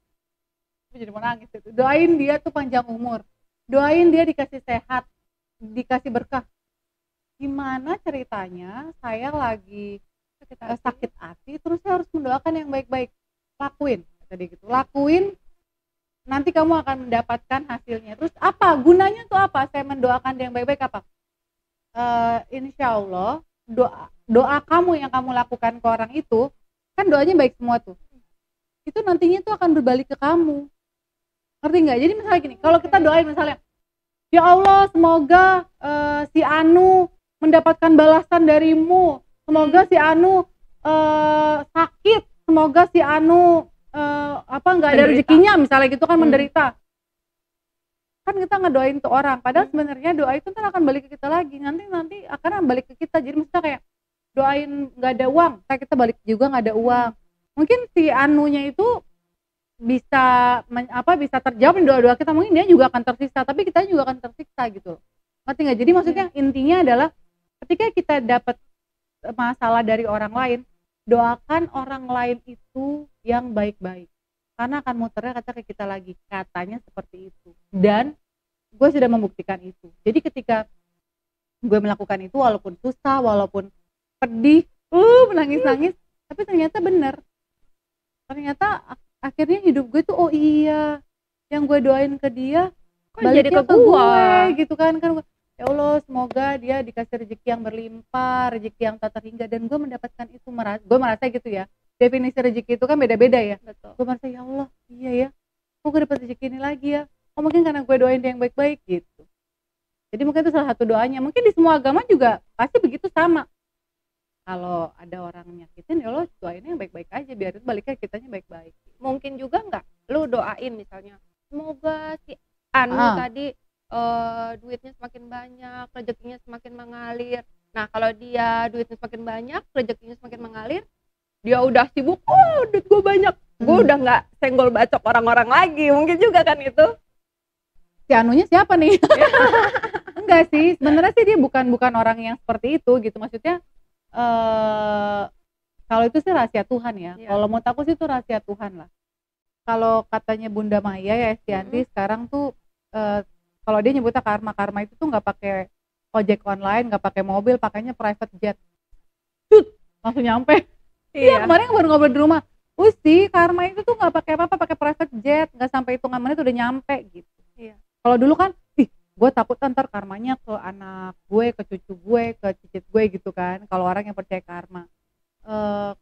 Jadi mau nangis itu. Doain dia tuh panjang umur. Doain dia dikasih sehat, dikasih berkah. gimana ceritanya saya lagi sakit hati terus saya harus mendoakan yang baik-baik. Lakuin tadi gitu, lakuin, nanti kamu akan mendapatkan hasilnya. Terus apa gunanya tuh, apa saya mendoakan yang baik-baik? Apa insya Allah doa kamu yang kamu lakukan ke orang itu kan doanya baik semua tuh, itu nantinya tuh akan berbalik ke kamu. Ngerti nggak? Jadi misalnya gini, kalau kita doain misalnya, ya Allah semoga si Anu mendapatkan balasan darimu, semoga si Anu sakit, semoga si Anu nggak ada rezekinya misalnya gitu kan, menderita. Kan kita ngedoain tuh orang, padahal sebenarnya doa itu kan akan balik ke kita lagi, nanti akan balik ke kita. Jadi misalnya kayak doain nggak ada uang, kita balik juga nggak ada uang. Mungkin si Anunya itu bisa bisa terjawab di doa-doa kita, mungkin dia juga akan tersiksa, tapi kita juga akan tersiksa gitu. Ngerti nggak? Jadi maksudnya intinya adalah ketika kita dapat masalah dari orang lain, doakan orang lain itu yang baik-baik, karena akan muternya kata ke kita lagi, katanya seperti itu. Dan gue sudah membuktikan itu. Jadi ketika gue melakukan itu, walaupun susah, walaupun pedih, menangis-nangis, tapi ternyata benar. Ternyata akhirnya hidup gue tuh, oh iya, yang gue doain ke dia baliknya ke gue gitu kan. Ya Allah semoga dia dikasih rezeki yang berlimpah, rezeki yang tak terhingga, dan gue mendapatkan itu. Gue merasa gitu ya, definisi rezeki itu kan beda-beda ya. Betul. Gue merasa ya Allah iya ya, kok gue dapat rezeki ini lagi ya, mungkin karena gue doain dia yang baik-baik gitu. Jadi mungkin itu salah satu doanya. Mungkin di semua agama juga pasti begitu sama. Kalau ada orang nyakitin, ya Allah doainnya yang baik-baik aja, biar itu baliknya kitanya baik-baik. Mungkin juga nggak lu doain misalnya, semoga si Anu tadi duitnya semakin banyak, rezekinya semakin mengalir. Nah kalau dia duitnya semakin banyak, rezekinya semakin mengalir, dia udah sibuk, duit gue banyak, gue udah nggak senggol bacok orang-orang lagi. Mungkin juga kan itu. Si Anunya siapa nih? Enggak sih, sebenarnya sih dia bukan orang yang seperti itu gitu. Maksudnya kalau itu sih rahasia Tuhan ya. Kalau menurut aku sih itu rahasia Tuhan lah. Kalau katanya Bunda Maya ya Estianti, sekarang tuh kalau dia nyebutnya karma itu tuh nggak pakai ojek online, nggak pakai mobil, pakainya private jet. Langsung nyampe. Iya, kemarin baru ngobrol di rumah. Usti, karma itu tuh nggak pakai apa-apa, pakai private jet, nggak sampai hitungan menit udah nyampe gitu. Iya. Kalau dulu kan, gue takut ntar karmanya ke anak gue, ke cucu gue, ke cicit gue gitu kan. Kalau orang yang percaya karma.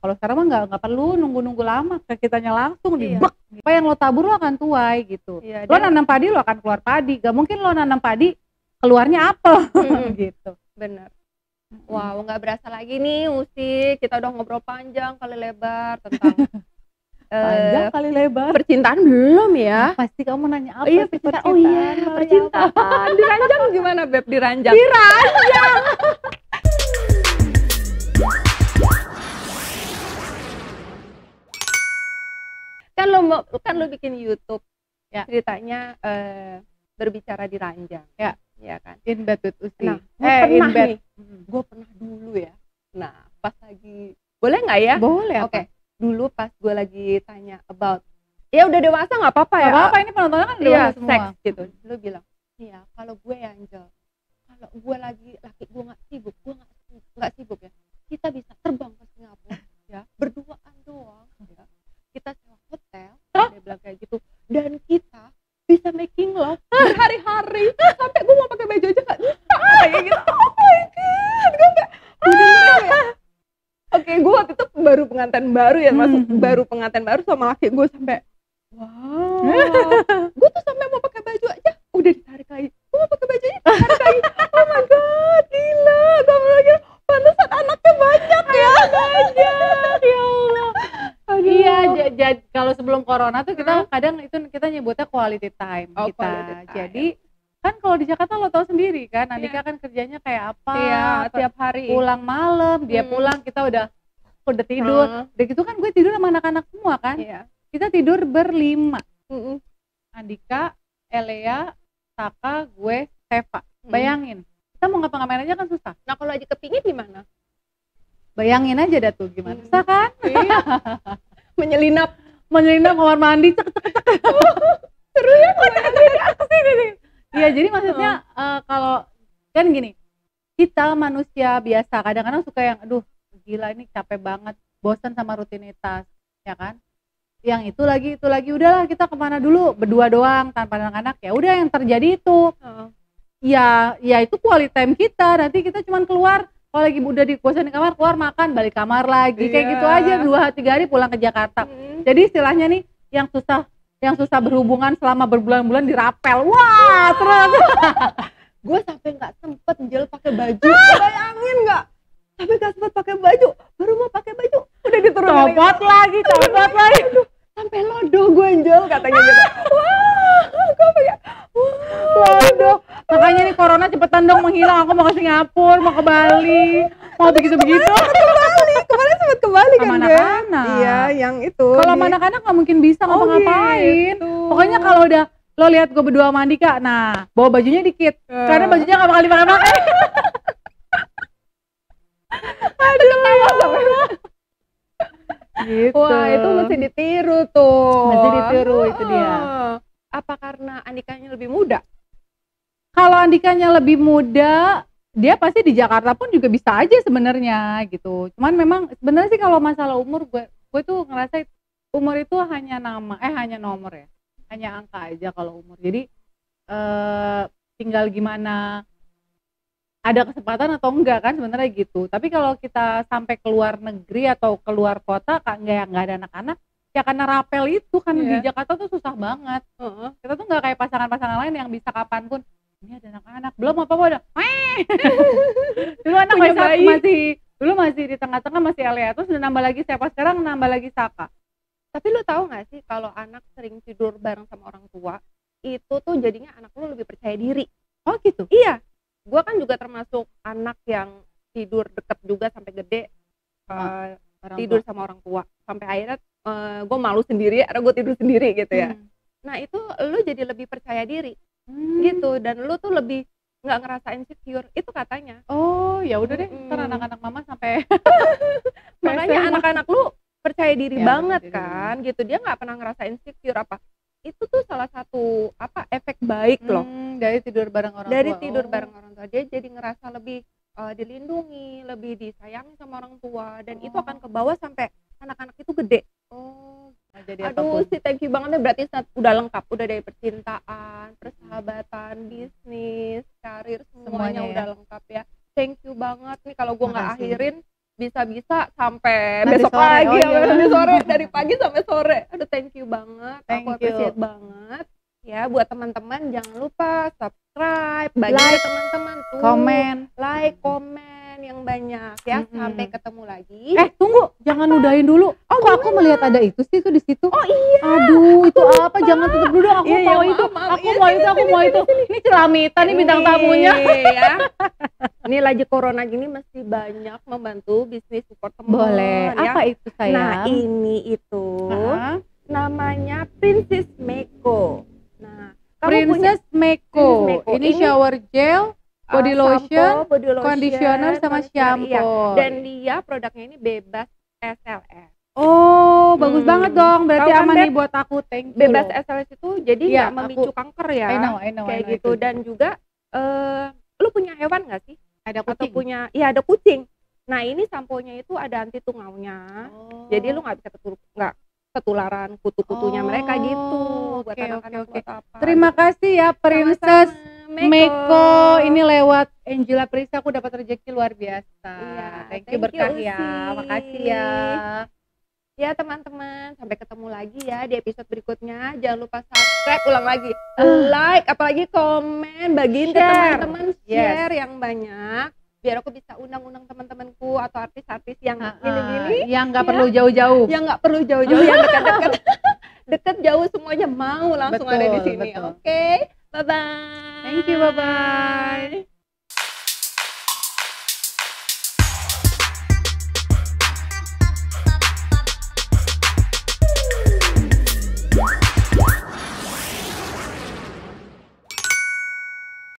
Kalau sekarang mah nggak perlu nunggu lama, ke kitanya langsung dibek. Apa yang lo tabur lo akan tuai gitu. Iya, lo nanam padi lo akan keluar padi. Gak mungkin lo nanam padi keluarnya apel gitu. Bener. Wow, nggak berasa lagi nih Usti, kita udah ngobrol panjang kali lebar tentang panjang kali lebar. Percintaan belum ya? Pasti kamu nanya apa? Iya, percintaan. Oh iya, percintaan. Diranjang gimana Beb? Diranjang. Kan lo bikin YouTube ya, ceritanya berbicara di ranjang ya kan, in bed with Usti. Nah, gue pernah dulu ya. Nah, pas lagi, boleh nggak ya? Boleh. Oke. Dulu pas gue lagi tanya about, ya udah dewasa nggak apa-apa ya. Apa ini penontonnya kan dewasa semua. Seks gitu. Lo bilang, iya kalau gue ya Angel, kalau gue laki gue nggak sibuk ya, kita bisa terbang ke Singapura ya, berduaan doang ya. Kita sewa hotel, dia bilang kayak gitu, dan kita bisa making love berhari-hari sampai gue mau pakai baju aja nggak bisa kayak gitu. Oh my god, gue kayak oke, gue waktu itu baru pengantin baru ya, baru pengantin baru sama laki gue, sampai wow, gue tuh sampai mau pakai baju aja udah ditarik lagi, gue mau pakai baju aja ditarik lagi. Oh my god, gila, gue bilang pantesan anaknya banyak ya. Ya Allah. Iya, kalau sebelum corona tuh kita kadang itu kita nyebutnya quality time kita. Quality time. Jadi kan kalau di Jakarta lo tahu sendiri kan, Andika kan kerjanya kayak apa? Iya, tiap hari. Pulang malam, dia pulang, kita udah tidur. Udah gitu kan gue tidur sama anak-anak semua kan. Iya. Kita tidur berlima. Andika, Elea, Saka, gue, Seva. Bayangin, kita mau ngapa-ngapain aja kan susah. Nah kalau lagi kepingin gimana? Bayangin aja dah tuh gimana. Susah kan? Iya. menyelinap kamar mandi, cek. Seru ya, Iya, jadi maksudnya kalau kan gini, kita manusia biasa kadang-kadang suka yang aduh gila ini capek banget, bosan sama rutinitas, ya kan? Yang itu lagi udahlah kita kemana dulu berdua doang tanpa anak-anak, ya udah yang terjadi itu. Ya itu quality time kita, nanti kita cuman keluar kalau lagi udah di kosan di kamar, keluar makan balik kamar lagi, kayak gitu aja 2-3 hari pulang ke Jakarta. Jadi istilahnya nih yang susah berhubungan selama berbulan-bulan dirapel. Wah terus Gue sampai nggak sempet Jel pakai baju, bayangin nggak? Sampai nggak sempet pakai baju, baru mau pakai baju udah diturunin copot lagi. Sampai lodo gue Jel katanya gitu. Wah, gue kayak Waduh, makanya nih corona cepetan dong menghilang. Aku mau ke Singapura, mau ke Bali, mau begitu-begitu. kemarin sempet ke Bali kan Sama gue? anak-anak. Iya, yang itu. Kalau sama anak-anak nggak mungkin bisa ngapa-ngapain. Gitu. Pokoknya kalau udah lo lihat gue berdua sama Andika, nah bawa bajunya dikit, karena bajunya nggak bakal dipakai. Aduh, ketawa sampai. Gitu. Wah, itu mesti ditiru tuh. Mesti ditiru, itu dia. Apa karena Andikanya lebih muda? Kalau Andikanya lebih muda, dia pasti di Jakarta pun juga bisa aja sebenarnya gitu. Cuman memang sebenarnya sih kalau masalah umur gue tuh ngerasa umur itu hanya nomor ya, hanya angka aja kalau umur. Jadi tinggal gimana ada kesempatan atau enggak kan sebenarnya gitu. Tapi kalau kita sampai keluar negeri atau keluar kota nggak ada anak-anak, ya karena rapel itu kan di Jakarta tuh susah banget. Kita tuh nggak kayak pasangan-pasangan lain yang bisa kapanpun ini ada anak-anak belum apa udah dulu anak masih di tengah-tengah masih Elea, terus udah nambah lagi siapa sekarang nambah lagi Saka. Tapi lu tahu nggak sih kalau anak sering tidur bareng sama orang tua itu tuh jadinya anak lu lebih percaya diri. Oh gitu? Iya, gue kan juga termasuk anak yang tidur deket juga sampai gede, tidur sama orang tua sampai akhirnya gue malu sendiri karena gue tidur sendiri gitu ya. Nah itu lu jadi lebih percaya diri gitu, dan lu tuh lebih nggak ngerasa insecure itu katanya. Oh ya udah deh, ntar anak-anak mama sampai makanya anak-anak lu percaya diri banget kan gitu, dia nggak pernah ngerasa insecure apa. Itu tuh salah satu efek baik loh dari tidur bareng orang dari tua. Tidur bareng orang tua, dia jadi ngerasa lebih dilindungi, lebih disayangi sama orang tua, dan itu akan ke bawah sampai anak-anak itu gede. Jadi aduh sih, thank you banget ya, berarti udah lengkap, udah dari percintaan, persahabatan, bisnis, karir, semuanya udah lengkap ya. Thank you banget nih, kalau gue nggak akhirin bisa-bisa sampai nanti besok sore, lagi nanti sore, dari pagi sampai sore. Aduh thank you banget, aku appreciate banget ya. Buat teman-teman jangan lupa subscribe, bagi teman-teman tuh, komen yang banyak ya. Sampai ketemu lagi. Tunggu, jangan udahin dulu. Aku melihat ada itu sih, itu di situ. Oh iya. Aduh, itu apa? Jangan tutup dulu dong. Aku mau itu. Ini Celamita nih bintang tamunya. Ya. Ini lagi corona gini mesti banyak membantu bisnis support teman. Boleh. Ya. Apa itu sayang? Nah, ini itu namanya Princess Meko. Nah, Princess Meko. Ini shower gel, body lotion, conditioner sama shampoo. Iya. Dan dia produknya ini bebas SLS. Oh, bagus banget dong. Berarti kan, aman nih buat aku. Thank you. Bebas SLS itu jadi nggak memicu kanker ya. I know, kayak gitu. Itu. Dan juga lu punya hewan nggak sih? Ada kucing. Atau ada kucing. Nah, ini samponya itu ada anti tungaunya. Jadi lu nggak bisa ketularan kutu-kutunya mereka gitu. Buat anak-anak buat apa. Terima kasih ya Princess Meko. Ini lewat Angela Prisa aku dapat rezeki luar biasa. Iya, thank you berkah ya. Makasih ya. Ya teman-teman, sampai ketemu lagi ya di episode berikutnya. Jangan lupa subscribe, ulang lagi, like, apalagi komen, bagiin ke teman-teman, share yang banyak, biar aku bisa undang-undang teman-temanku atau artis-artis yang gini-gini, yang nggak perlu jauh-jauh, yang dekat-dekat, deket jauh semuanya mau langsung ada di sini. Oke, bye bye. Thank you, bye bye.